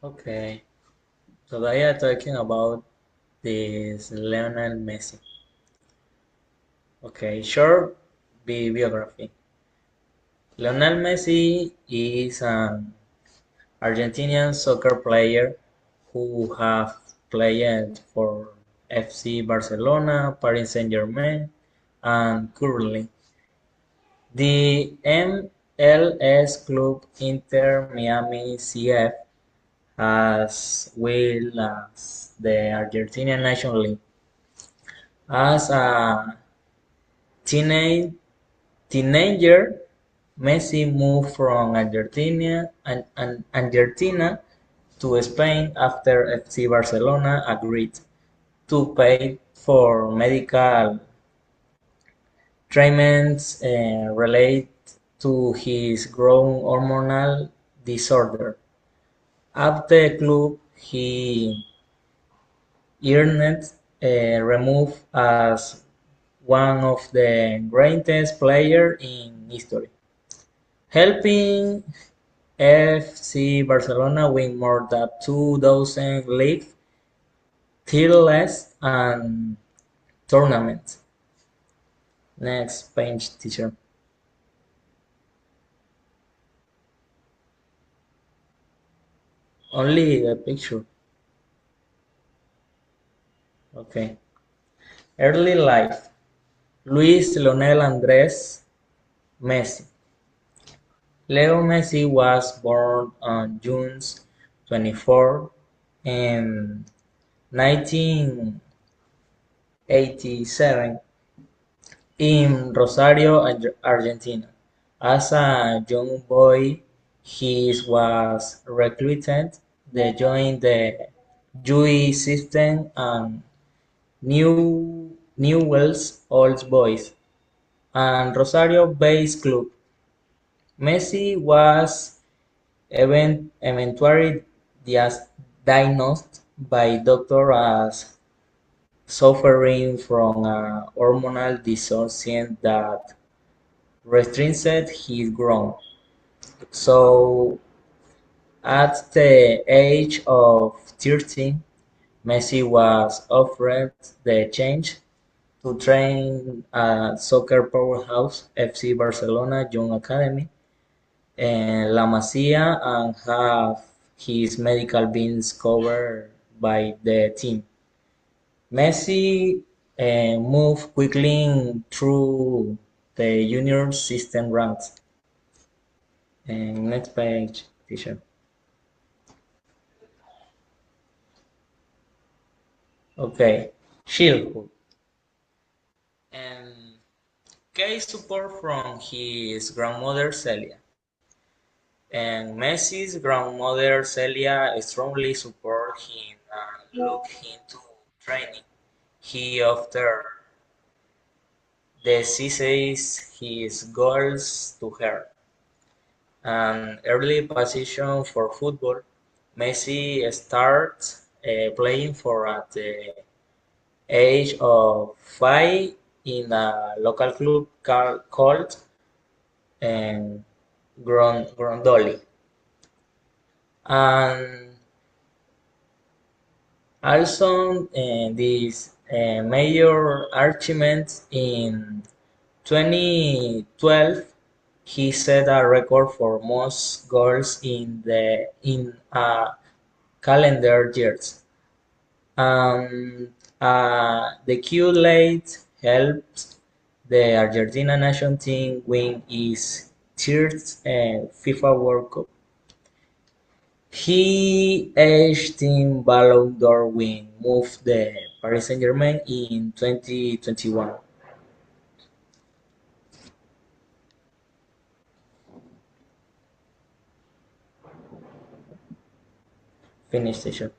Okay, today I'm talking about this Lionel Messi. Okay, short biography. Lionel Messi is an Argentinian soccer player who have played for FC Barcelona, Paris Saint-Germain, and currently the MLS club Inter Miami CF as well as the Argentinian National League. As a teenage, teenager, Messi moved from Argentina to Spain after FC Barcelona agreed to pay for medical treatments related to his growing hormonal disorder. At the club, he earned removed as one of the greatest players in history, helping FC Barcelona win more than 2,000 league titles and tournaments. Next page, teacher. Only the picture. Okay. Early life. Luis Leonel Andres Messi. Leo Messi was born on June 24 in 1987 in Rosario, Argentina. As a young boy, he was recruited to join the Jewish system and Newell's Old Boys and Rosario-based club. Messi was eventually diagnosed by doctor as suffering from a hormonal disorder that restricted his growth. So at the age of 13, Messi was offered the chance to train at soccer powerhouse FC Barcelona Young Academy in La Masia and have his medical bills covered by the team. Messi moved quickly through the junior system ranks. Next page, teacher. Okay, childhood. And Kay support from his grandmother Celia. And Messi's grandmother Celia strongly support him and look into training. He after decides his goals to her. An early passion for football, Messi starts playing for at the age of 5 in a local club called um, Grondoli. And also this major achievement in 2012, he set a record for most goals in a calendar years. The Q-Late helped the Argentina national team win its third FIFA World Cup. He edged team Ballon d'Or win moved the Paris Saint-Germain in 2021. Finish station.